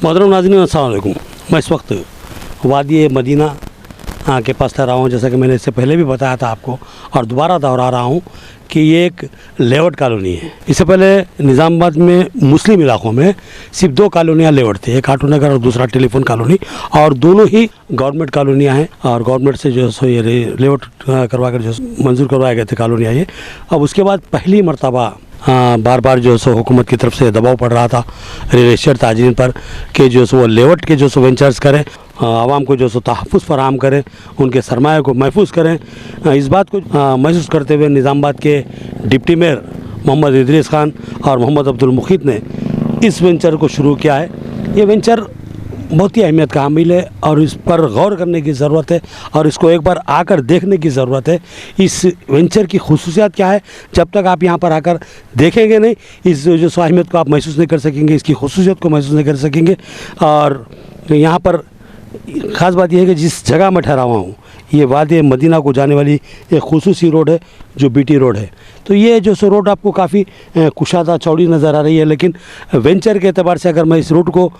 मोहतरम नाज़रीन अस्सलाम वालेकुम। मैं इस वक्त वादी मदीना के पास ठहरा हूँ। जैसा कि मैंने इससे पहले भी बताया था आपको और दोबारा दोहरा रहा हूँ कि ये एक लेआउट कॉलोनी है। इससे पहले निज़ामाबाद में मुस्लिम इलाकों में सिर्फ दो कॉलोनियाँ लेआउट थे, एक आटो नगर और दूसरा टेलीफोन कॉलोनी, और दोनों ही गवर्नमेंट कॉलोनियाँ हैं और गवर्नमेंट से जो सो ये लेआउट करवा कर जो मंजूर करवाए गए थे कॉलोनियाँ ये। अब उसके बाद पहली मरतबा बार बार जो सो हुकूमत की तरफ से दबाव पड़ रहा था रियल एस्टेट ताजीन पर कि जो सो वो लेआउट के जो सो वेंचर्स करें, आवाम को जो सो तहफ़्फ़ुज़ फराहम करें, उनके सरमाए को महफूज करें। इस बात को महसूस करते हुए निज़ामाबाद के डिप्टी मेयर मोहम्मद इदरीस खान और मोहम्मद अब्दुल मुखीत ने इस वेंचर को शुरू किया है। ये वेंचर बहुत ही अहमियत का हामिल है और इस पर गौर करने की ज़रूरत है और इसको एक बार आकर देखने की ज़रूरत है। इस वेंचर की खुसूसियात क्या है, जब तक आप यहाँ पर आकर देखेंगे नहीं, इस जो अहमियत को आप महसूस नहीं कर सकेंगे, इसकी खुसूसियत को महसूस नहीं कर सकेंगे। और यहाँ पर ख़ास बात यह है कि जिस जगह मैं ठहरा हुआ हूँ ये वादी मदीना को जाने वाली एक खुसूसी रोड है जो बीटी रोड है। तो ये जो सो रोड आपको काफ़ी कुशादा चौड़ी नज़र आ रही है, लेकिन वेंचर के एतबार से अगर मैं इस रोड को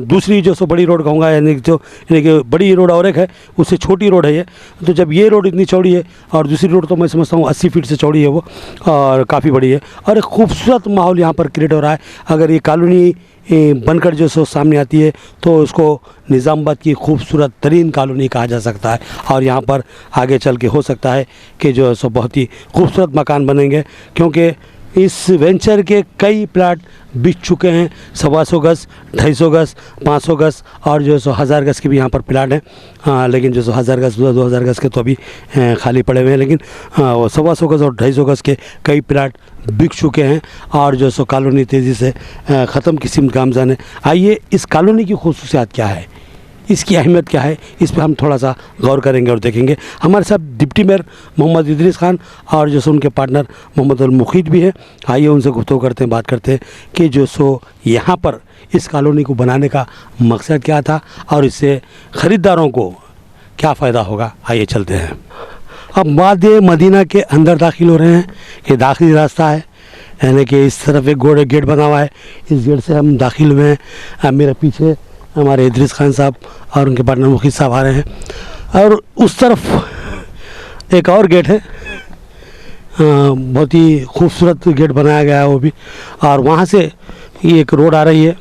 दूसरी जो सो बड़ी रोड कहूँगा, यानी कि बड़ी रोड और एक है उससे छोटी रोड है ये, तो जब ये रोड इतनी चौड़ी है और दूसरी रोड तो मैं समझता हूँ 80 फीट से चौड़ी है वो और काफ़ी बड़ी है और एक खूबसूरत माहौल यहाँ पर क्रिएट हो रहा है। अगर ये कॉलोनी बनकर जो सो सामने आती है तो उसको निज़ामाबाद की खूबसूरत तरीन कॉलोनी कहा जा सकता है और यहाँ पर आगे चल के हो सकता है कि जो सो बहुत ही खूबसूरत मकान बनेंगे, क्योंकि इस वेंचर के कई प्लाट बिक चुके हैं। 125 गज़, 250 गज़, 500 गज़ और जो सो 1000 गज़ के भी यहाँ पर प्लाट हैं। लेकिन जो सो 1000 गज़ 2000 गज़ के तो अभी खाली पड़े हुए हैं, लेकिन 125 गज़ और 250 गज़ के कई प्लाट बिक चुके हैं और जो सो कॉलोनी तेज़ी से ख़त्म की सिमत गामज़न है। आइए इस कॉलोनी की खुसूसियात क्या है, इसकी अहमियत क्या है, इस पर हम थोड़ा सा गौर करेंगे और देखेंगे। हमारे साथ डिप्टी मेयर मोहम्मद इदरीस खान और जो सो उनके पार्टनर मोहम्मद अब्दुल मुखीत भी है। आइए उनसे गुफ्तगू करते हैं, बात करते हैं कि जो सो यहाँ पर इस कॉलोनी को बनाने का मकसद क्या था और इससे ख़रीदारों को क्या फ़ायदा होगा। आइए चलते हैं। अब वादी मदीना के अंदर दाखिल हो रहे हैं। ये दाखिली रास्ता है, यानी कि इस तरफ एक गेट बना हुआ है, इस गेट से हम दाखिल हुए हैं। मेरे पीछे हमारे इदरीस खान साहब और उनके पार्टनर मुखीत साहब आ रहे हैं और उस तरफ एक और गेट है, बहुत ही खूबसूरत गेट बनाया गया है वो भी, और वहाँ से ये एक रोड आ रही है।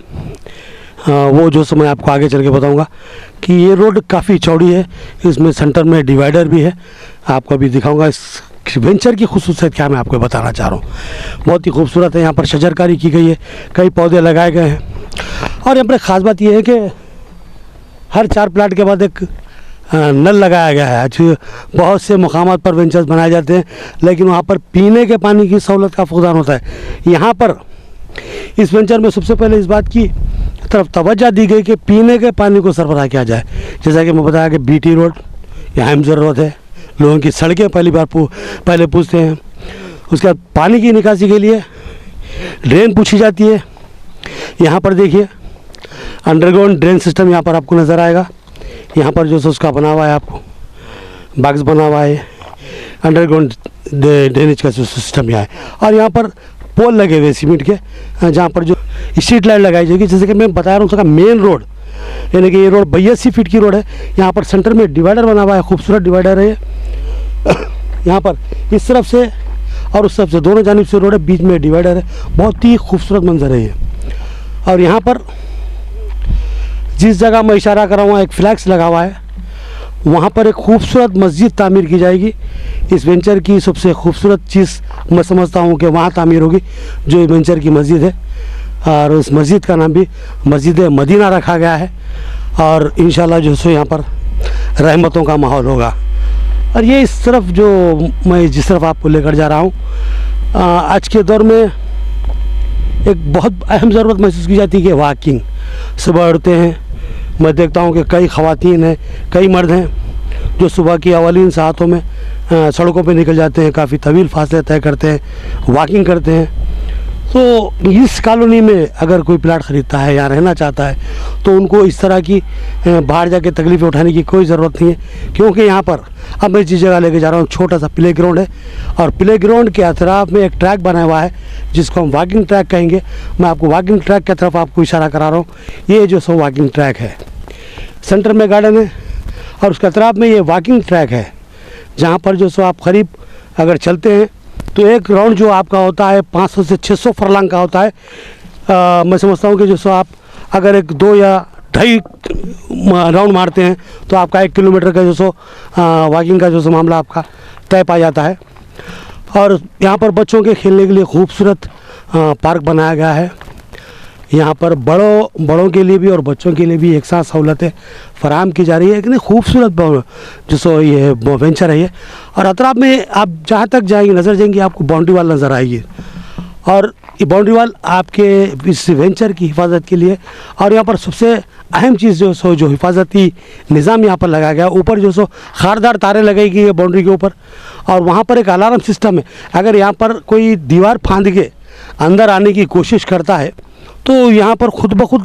वो जो समय आपको आगे चल के बताऊँगा कि ये रोड काफ़ी चौड़ी है, इसमें सेंटर में डिवाइडर भी है, आपको अभी दिखाऊँगा। इस वेंचर की खुसूसियत क्या मैं आपको बताना चाह रहा हूँ, बहुत ही खूबसूरत है। यहाँ पर शजरकारी की गई है, कई पौधे लगाए गए हैं और यहाँ पर ख़ास बात यह है कि हर 4 प्लाट के बाद एक नल लगाया गया है। आज बहुत से मुकामात पर वेंचर्स बनाए जाते हैं, लेकिन वहाँ पर पीने के पानी की सहूलत का फुकदान होता है। यहाँ पर इस वेंचर में सबसे पहले इस बात की तरफ तवज्जो दी गई कि पीने के पानी को सरबराह किया जाए। जैसा कि मैं बताया कि बीटी रोड यहाँ अहम ज़रूरत है, लोगों की सड़कें पहले पूछते हैं, उसके बाद पानी की निकासी के लिए ड्रेन पूछी जाती है। यहाँ पर देखिए अंडरग्राउंड ड्रेन सिस्टम यहाँ पर आपको नज़र आएगा। यहाँ पर जो उसका बना हुआ है, आपको बॉक्स बना हुआ है, अंडरग्राउंड ड्रेनेज का जो सिस्टम यहाँ है। और यहाँ पर पोल लगे हुए सीमेंट के, जहाँ पर जो स्ट्रीट लाइट लगाई जाएगी। जैसे कि मैं बता रहा हूँ उसका मेन रोड, यानी कि ये रोड 82 फीट की रोड है। यहाँ पर सेंटर में डिवाइडर बना हुआ है, खूबसूरत डिवाइडर है। यहाँ पर इस तरफ से और उस तरफ से दोनों जानिब से रोड है, बीच में डिवाइडर है, बहुत ही खूबसूरत मंजर है ये। और यहाँ पर जिस जगह मैं इशारा कर रहा हूँ एक फ्लैक्स लगा हुआ है, वहाँ पर एक खूबसूरत मस्जिद तामीर की जाएगी। इस वेंचर की सबसे खूबसूरत चीज़ मैं समझता हूँ कि वहाँ तामीर होगी, जो ये वेंचर की मस्जिद है, और उस मस्जिद का नाम भी मस्जिद मदीना रखा गया है। और इंशाल्लाह जो सो यहाँ पर रहमतों का माहौल होगा। और ये इस तरफ जो मैं जिस तरफ आपको लेकर जा रहा हूँ, आज के दौर में एक बहुत अहम ज़रूरत महसूस की जाती है कि वॉकिंग। सुबह उठते हैं, मैं देखता हूँ कि कई ख़वातीन हैं, कई मर्द हैं जो सुबह की अवलीन सातों में सड़कों पे निकल जाते हैं, काफ़ी तवील फासले तय करते हैं, वॉकिंग करते हैं। तो इस कॉलोनी में अगर कोई प्लाट ख़रीदता है या रहना चाहता है तो उनको इस तरह की बाहर जाके तकलीफ़ें उठाने की कोई ज़रूरत नहीं है, क्योंकि यहाँ पर अब मैं जिस जगह लेके जा रहा हूँ छोटा सा प्ले ग्राउंड है और प्ले ग्राउंड के अतराफ में एक ट्रैक बना हुआ है जिसको हम वॉकिंग ट्रैक कहेंगे। मैं आपको वॉकिंग ट्रैक की तरफ आपको इशारा करा रहा हूँ। ये जो सो वॉकिंग ट्रैक है, सेंटर में गार्डन है और उसके अतराफ में ये वॉकिंग ट्रैक है जहाँ पर जो सो आप करीब अगर चलते हैं तो एक राउंड जो आपका होता है 500 से 600 फरलांग का होता है। मैं समझता हूँ कि जो सो आप अगर एक 2 या 2.5 राउंड मारते हैं तो आपका 1 किलोमीटर का जो सो वॉकिंग का जो सो मामला आपका तय पा जाता है। और यहाँ पर बच्चों के खेलने के लिए खूबसूरत पार्क बनाया गया है। यहाँ पर बड़ों के लिए भी और बच्चों के लिए भी एक साथ सहूलतें फराहम की जा रही है। इतनी खूबसूरत जो सो ये वेंचर है ये। और अतराफ में आप जहाँ तक जाएंगे नज़र जाएंगे आपको बाउंड्री वाल नज़र आएगी और ये बाउंड्री वाल आपके इस वेंचर की हिफाजत के लिए। और यहाँ पर सबसे अहम चीज़ जो हिफाजती निज़ाम यहाँ पर लगाया गया, ऊपर जो सो खारदार तारे लगाई गई है बाउंड्री के ऊपर और वहाँ पर एक अलार्म सिस्टम है। अगर यहाँ पर कोई दीवार फांद के अंदर आने की कोशिश करता है तो यहाँ पर खुद ब खुद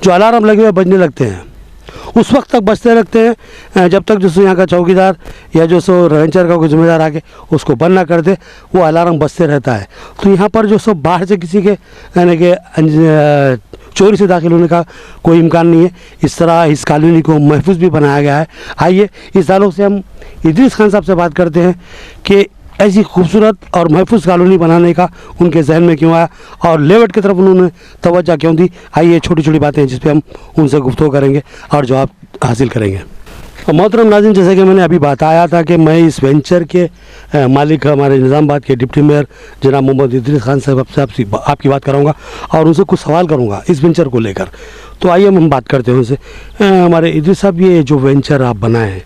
जो अलार्म लगे हुए बजने लगते हैं, उस वक्त तक बजते लगते हैं जब तक जो सो यहाँ का चौकीदार या जो सो वेंचर का कोई जिम्मेदार आके उसको बंद ना कर दे, वो अलार्म बजते रहता है। तो यहाँ पर जो सो बाहर से किसी के यानी कि चोरी से दाखिल होने का कोई इम्कान नहीं है। इस तरह इस कॉलोनी को महफूज भी बनाया गया है। आइए इस ताल्लुक़ से हम इदरीस खान साहब से बात करते हैं कि ऐसी खूबसूरत और महफूज कॉलोनी बनाने का उनके जहन में क्यों आया और लेआउट की तरफ उन्होंने तवज्जो क्यों दी। आइए छोटी छोटी बातें हैं जिस पे हम उनसे गुफ्तगू करेंगे और जवाब हासिल करेंगे। मोहतरम नाज़रीन, जैसे कि मैंने अभी बताया था कि मैं इस वेंचर के मालिक हमारे निज़ामाबाद के डिप्टी मेयर जनाब मोहम्मद इदरीस खान साहब से आपकी बात कराऊंगा और उनसे कुछ सवाल करूंगा इस वेंचर को लेकर। तो आइए हम बात करते हैं उनसे। हमारे इदरीस साहब, ये जो वेंचर आप बनाए हैं,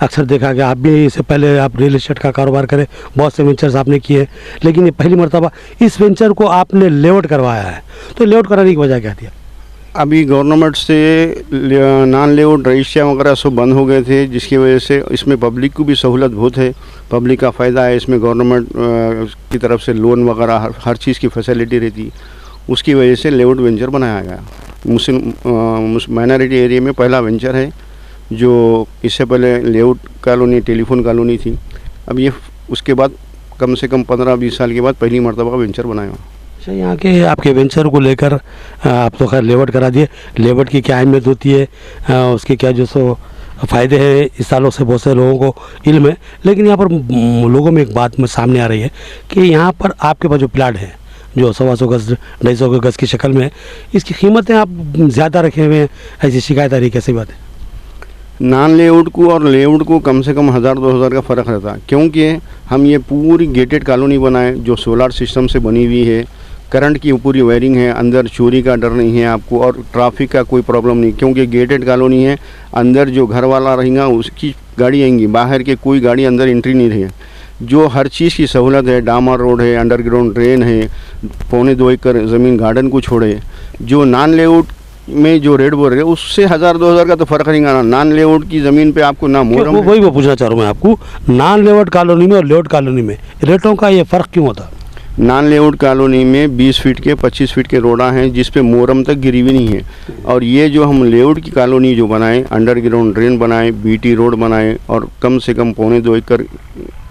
अक्सर देखा गया आप भी इससे पहले आप रियल एस्टेट का कारोबार करें, बहुत से वेंचर्स आपने किए, लेकिन ये पहली मरतबा इस वेंचर को आपने लेआउट करवाया है। तो लेआउट कराने की वजह क्या थी? अभी गवर्नमेंट से नॉन लेआउट रजिस्ट्रियाँ वगैरह सब बंद हो गए थे, जिसकी वजह से इसमें पब्लिक को भी सहूलत बहुत है, पब्लिक का फ़ायदा है। इसमें गवर्नमेंट की तरफ से लोन वगैरह हर चीज़ की फैसिलिटी रहती, उसकी वजह से लेआउट वेंचर बनाया गया। मुस्लिम माइनॉरिटी एरिया में पहला वेंचर है, जो इससे पहले लेआउट कॉलोनी टेलीफोन कॉलोनी थी। अब ये उसके बाद कम से कम 15-20 साल के बाद पहली मरतबा वेंचर बनाया। अच्छा, यहाँ के आपके वेंचर को लेकर आप तो खैर लेआउट करा दिए, लेआउट की क्या अहमियत होती है, उसके क्या जो सो फ़ायदे हैं, इस सालों से बहुत से लोगों को इल्म है। लेकिन यहाँ पर लोगों में एक बात में सामने आ रही है कि यहाँ पर आपके पास जो प्लाट है जो 125 गज 250 गज की शक्ल में है, इसकी कीमतें आप ज़्यादा रखे हुए हैं, ऐसी शिकायत आ रही, कैसी बात है? नॉन लेआउट को और लेआउट को कम से कम 1000-2000 का फ़र्क रहता है, क्योंकि हम ये पूरी गेटेड कॉलोनी बनाए जो सोलर सिस्टम से बनी हुई है, करंट की पूरी वायरिंग है, अंदर चोरी का डर नहीं है आपको और ट्रैफिक का कोई प्रॉब्लम नहीं, क्योंकि गेटेड कॉलोनी है। अंदर जो घर वाला रहेगा उसकी गाड़ी आएंगी, बाहर के कोई गाड़ी अंदर एंट्री नहीं रही। जो हर चीज़ की सहूलत है, डामर रोड है, अंडरग्राउंड ड्रेन है, 2.25 एकड़ ज़मीन गार्डन को छोड़े। जो नॉन लेआउट में जो रेट बोल रहे हैं उससे 1000-2000 का तो फ़र्क नहीं आना। नॉन लेआउट की ज़मीन पे आपको ना मोहरम, वही मैं पूछना चाह रहा हूँ मैं आपको, नॉन लेआउट कॉलोनी में और लेआउट कॉलोनी में रेटों का ये फ़र्क क्यों होता? नॉन लेआउट कॉलोनी में 20 फीट के 25 फीट के रोड़ा हैं जिस पे मोहरम तक गिरी हुई नहीं है। और ये जो हम लेआउट की कॉलोनी जो बनाए, अंडरग्राउंड ड्रेन बनाए, बीटी रोड बनाए और कम से कम 2.25 एकड़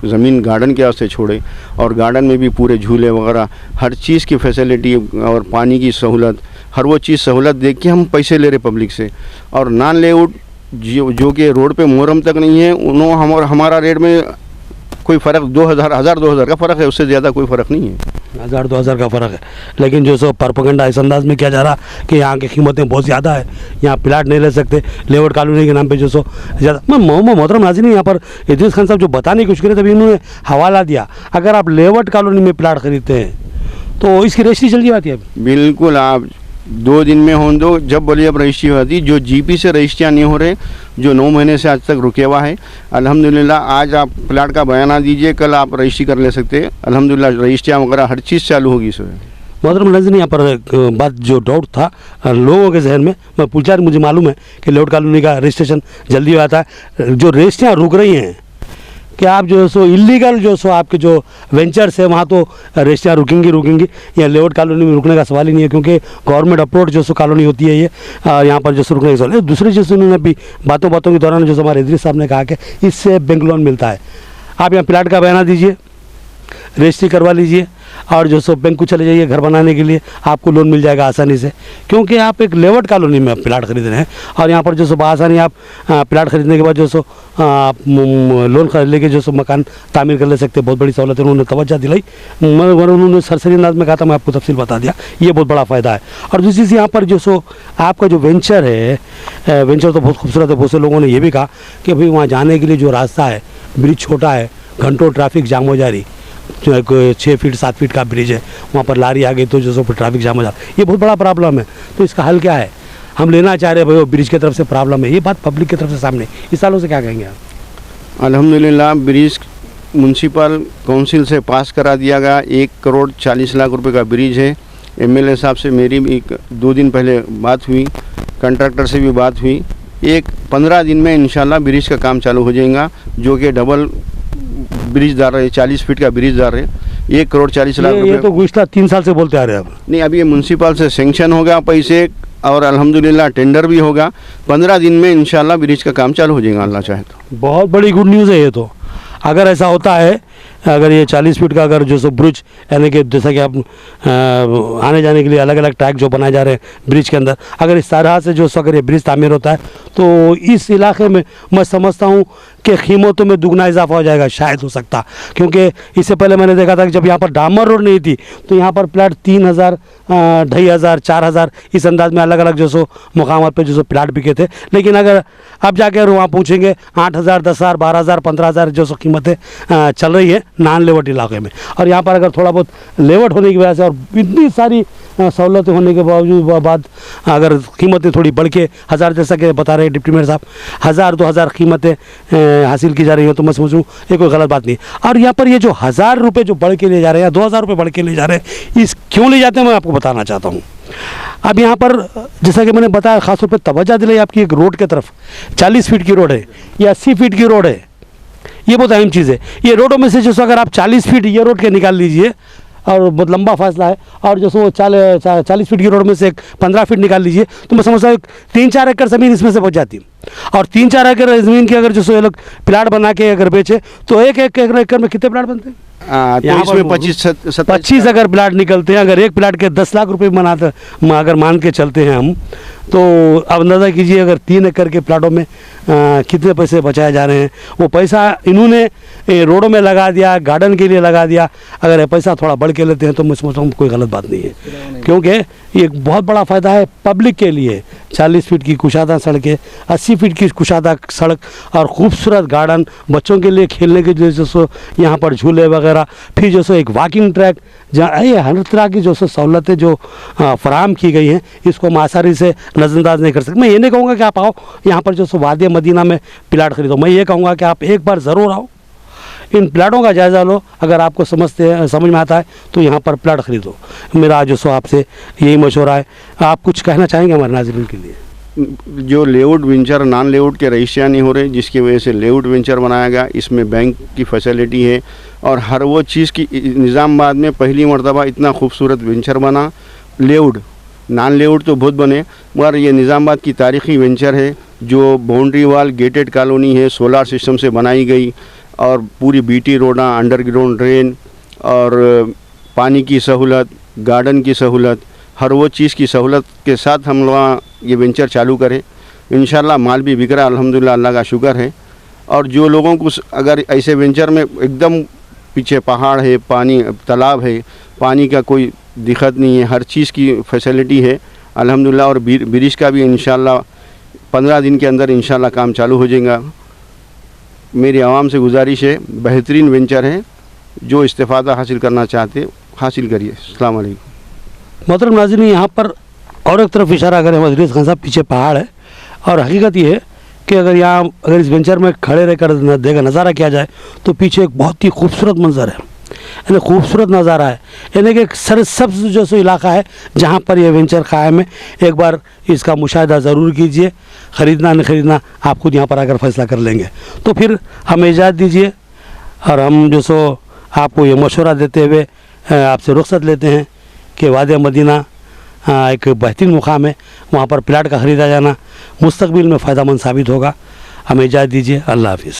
ज़मीन गार्डन के वास्ते छोड़े और गार्डन में भी पूरे झूले वगैरह हर चीज़ की फैसिलिटी और पानी की सहूलत, हर वो चीज़ सहूलत देख के हम पैसे ले रहे पब्लिक से। और नॉन लेआउट जो कि रोड पे मोहरम तक नहीं है, उन्होंने हमारा रेट में कोई फ़र्क 1000-2000 का फ़र्क है, उससे ज़्यादा कोई फ़र्क नहीं है। 1000-2000 का फ़र्क है, लेकिन जो सो प्रोपेगेंडा इस अंदाज में किया जा रहा कि यहाँ की कीमतें बहुत ज़्यादा है, यहाँ प्लाट नहीं ले सकते लेआउट कॉलोनी के नाम पे जो सो ज़्यादा। मैं मोहतरम नाज़रीन, यहाँ पर इदरीस खान साहब जो बताने की कोशिश करे तभी इन्होंने हवाला दिया, अगर आप लेआउट कॉलोनी में प्लाट खरीदते हैं तो इसकी रजिस्ट्री जल्दी आती है? बिल्कुल, आप 2 दिन में हों दो, जब बोलिए अब रजिस्ट्री होती। जो जीपी से रजिस्ट्रियाँ नहीं हो रहे, जो 9 महीने से आज तक रुके हुआ है, अल्हम्दुलिल्लाह आज आप प्लाट का बयाना दीजिए, कल आप रजिस्ट्री कर ले सकते हैं। अल्हम्दुलिल्लाह रजिस्ट्रियाँ वगैरह हर चीज़ चालू होगी इसमें। मोहतरम नाज़रीन, यहाँ पर एक बात जो डाउट था लोगों के जहन में, मैं पूछा, मुझे मालूम है कि लेआउट कॉलोनी का रजिस्ट्रेशन जल्दी हो जाता है, जो रजिस्ट्रियाँ रुक रही हैं कि आप जो सो इलीगल जो सो आपके जो वेंचर्स है वहाँ तो रेस्टियाँ रुकेंगी। यहाँ लेआउट कॉलोनी में रुकने का सवाल ही नहीं है, क्योंकि गवर्नमेंट अप्रोड जो सो कॉलोनी होती है ये, यहाँ पर जो सो रुकने का सवाल है। दूसरी चीज़ उन्होंने भी बातों के दौरान जो हमारे इदरीस साहब ने कहा कि इससे बैंक लोन मिलता है। आप यहाँ प्लाट का बयाना दीजिए, रजिस्ट्री करवा लीजिए और जो सो बैंक को चले जाइए घर बनाने के लिए, आपको लोन मिल जाएगा आसानी से, क्योंकि आप एक लेआउट कॉलोनी में प्लाट खरीद रहे हैं। और यहाँ पर जो सो आसानी आप प्लाट खरीदने के बाद जो सो लोन लेके जो सो मकान तामीर कर ले सकते हैं। बहुत बड़ी सहूलत है, उन्होंने तवज्जो दिलाई, मगर उन्होंने सरसरी अंदाज में कहा था, मैं आपको तफसील बता दिया, ये बहुत बड़ा फ़ायदा है। और दूसरी चीज़ यहाँ पर जो सो आपका जो वेंचर है, वेंचर तो बहुत खूबसूरत है। बहुत से लोगों ने ये भी कहा कि भाई वहाँ जाने के लिए जो रास्ता है, ब्रिज छोटा है, घंटों ट्रैफिक जाम हो जा रही, 6 फीट 7 फीट का ब्रिज है, वहाँ पर लारी आ गई तो जो सो फिर ट्रैफिक जाम हो जाता है। ये बहुत बड़ा प्रॉब्लम है। तो इसका हल क्या है? हम लेना चाह रहे हैं भाई, वो ब्रिज की तरफ से प्रॉब्लम है, ये बात पब्लिक की तरफ से सामने। इस सालों से क्या कहेंगे आप? अल्हम्दुलिल्लाह ब्रिज म्यूनसिपल काउंसिल से पास करा दिया गया। 1 करोड़ 40 लाख रुपए का ब्रिज है। एमएलए साहब से मेरी भी 2 दिन पहले बात हुई, कंट्रैक्टर से भी बात हुई। 15 दिन में इंशाल्लाह ब्रिज का काम चालू हो जाएगा, जो कि डबल ब्रिज डाल रहे, 40 फीट का ब्रिज डाल रहे, 1 करोड़ 40 लाख रुपए। ये तो गुज़श्ता 3 साल से बोलते आ रहे हैं आप। नहीं, अभी ये म्यूनसिपल से सेंक्शन होगा पैसे और अल्हम्दुलिल्लाह टेंडर भी होगा। 15 दिन में इंशाल्लाह ब्रिज का काम चालू हो जाएगा, अल्लाह चाहे तो। बहुत बड़ी गुड न्यूज़ है ये तो। अगर ऐसा होता है, अगर ये 40 फीट का अगर जो सो ब्रिज, यानी कि जैसा कि आप आने जाने के लिए अलग अलग ट्रैक जो बनाए जा रहे हैं ब्रिज के अंदर, अगर इस तरह से जो सो अगर ये ब्रिज तामीर होता है तो इस इलाके में मैं समझता हूँ कि कीमतों में दुगना इजाफा हो जाएगा, शायद हो सकता। क्योंकि इससे पहले मैंने देखा था कि जब यहाँ पर डामर रोड नहीं थी तो यहाँ पर प्लाट 3000, 2500, 4000 इस अंदाज में अलग अलग जो सो मुकामात पर जो सो प्लाट बिके थे। लेकिन अगर अब जाकर वहाँ पूछेंगे 8000, 10000, 12000, 15000 जो सो कीमतें चल रही है नॉन लेआउट इलाके में। और यहाँ पर अगर थोड़ा बहुत लेआउट होने की वजह से और इतनी सारी सहूलतें होने के बाद अगर कीमतें थोड़ी बढ़ के 1000, जैसा कि बता रहे डिप्टी मेयर साहब, 1000-2000 कीमतें हासिल की जा रही हो, तो मैं समझूँ ये कोई गलत बात नहीं। और यहाँ पर ये जो 1000 रुपये जो बढ़ के ले जा रहे हैं, 2000 रुपये बढ़ के ले जा रहे हैं, इस क्यों ले जाते हैं मैं आपको बताना चाहता हूँ। अब यहाँ पर जैसा कि मैंने बताया, ख़ासतौर पर तवज्जो दिलाई आपकी एक रोड की तरफ। 40 फीट की रोड है या 80 फीट की रोड है, ये बहुत अहम चीज़ है। ये रोडों में से जो अगर आप 40 फीट ये रोड के निकाल लीजिए, और बहुत लंबा फासला है, और जो सो 40 फीट की रोड में से एक 15 फीट निकाल लीजिए, तो मैं समझता हूँ 3-4 एकड़ ज़मीन इसमें से बच जाती है। और 3-4 एकड़ ज़मीन की अगर जो सो ये लोग प्लाट बना के अगर बेचे तो एक एकड़ में कितने प्लाट बनते हैं? तो इसमें 25 अगर प्लाट निकलते हैं, अगर एक प्लाट के 10 लाख रुपए अगर मान के चलते हैं हम, तो अब अंदाज़ा कीजिए अगर 3 एकड़ के प्लाटों में कितने पैसे बचाए जा रहे हैं। वो पैसा इन्होंने रोडों में लगा दिया, गार्डन के लिए लगा दिया। अगर ये पैसा थोड़ा बढ़ के लेते हैं तो मैं समझता हूँ कोई गलत बात नहीं है, क्योंकि ये एक बहुत बड़ा फ़ायदा है पब्लिक के लिए। 40 फीट की कुशादा सड़कें, 80 फीट की कुशादा सड़क और ख़ूबसूरत गार्डन, बच्चों के लिए खेलने के लिए जो सो यहाँ पर झूले वगैरह, फिर जो सो एक वॉकिंग ट्रैक, जहाँ ये हर तरह की जो सो सहूलतें जो फराहम की गई हैं, इसको हम आसानी से नज़रअंदाज नहीं कर सकते। मैं ये नहीं कहूँगा कि आप आओ यहाँ पर जो सो वादी मदीना में प्लाट खरीदो, मैं ये कहूँगा कि आप एक बार ज़रूर आओ, इन प्लाटों का जायज़ा लो। अगर आपको समझ में आता है तो यहाँ पर प्लाट खरीदो। मेरा जो सो आपसे यही मशवरा है। आप कुछ कहना चाहेंगे हमारे नाज़रीन के लिए? जो लेआउट वेंचर नॉन लेआउट के रजिस्ट्रियाँ नहीं हो रहे, जिसकी वजह से लेआउट वेंचर बनाया गया, इसमें बैंक की फैसिलिटी है और हर वो चीज़ की। निज़ामाबाद में पहली मरतबा इतना खूबसूरत वेंचर बना। लेआउट नॉन लेआउट तो बहुत बने, मगर ये निज़ामाबाद की तारीख़ी वेंचर है, जो बाउंड्री वाल गेटेड कॉलोनी है, सोलार सिस्टम से बनाई गई, और पूरी बीटी रोडा, अंडरग्राउंड ड्रेन और पानी की सहूलत, गार्डन की सहूलत, हर वो चीज़ की सहूलत के साथ हम लोग ये वेंचर चालू करें। इंशाल्लाह माल भी बिक रहा है, अल्हम्दुलिल्लाह, अल्लाह का शुक्र है। और जो लोगों को अगर ऐसे वेंचर में एकदम पीछे पहाड़ है, पानी तालाब है, पानी का कोई दिक्कत नहीं है, हर चीज़ की फैसिलिटी है अल्हम्दुलिल्लाह। और ब्रिज का भी इंशाल्लाह 15 दिन के अंदर इंशाल्लाह काम चालू हो जाएगा। मेरी आवाम से गुजारिश है, बेहतरीन वेंचर है, जो इस्तिफ़ादा हासिल करना चाहते हासिल करिए। अस्सलाम वालेकुम। मोहतरम नाज़रीन, यहाँ पर और एक तरफ इशारा करें इदरीस खान साहब, पीछे पहाड़ है और हकीकत ये है कि अगर इस वेंचर में खड़े रहकर नज़ारा किया जाए तो पीछे एक बहुत ही खूबसूरत मंजर है, यानी खूबसूरत नज़ारा है, यानी कि एक सरसब्ज़ जो सो इलाका है जहाँ पर यह वेंचर कायम है। एक बार इसका मुशाहिदा ज़रूर कीजिए। ख़रीदना नहीं ख़रीदना आप खुद यहाँ पर आकर फैसला कर लेंगे। तो फिर हमें इजाज़त दीजिए, और हम जो सो आपको ये मशवरा देते हुए आपसे रुख्सत लेते हैं कि वादी मदीना एक बेहतरीन मुकाम है, वहाँ पर प्लाट का ख़रीदा जाना मुस्तकबिल में फ़ायदेमंद साबित होगा। हमें इजाज़त दीजिए। अल्लाह हाफ़िज़।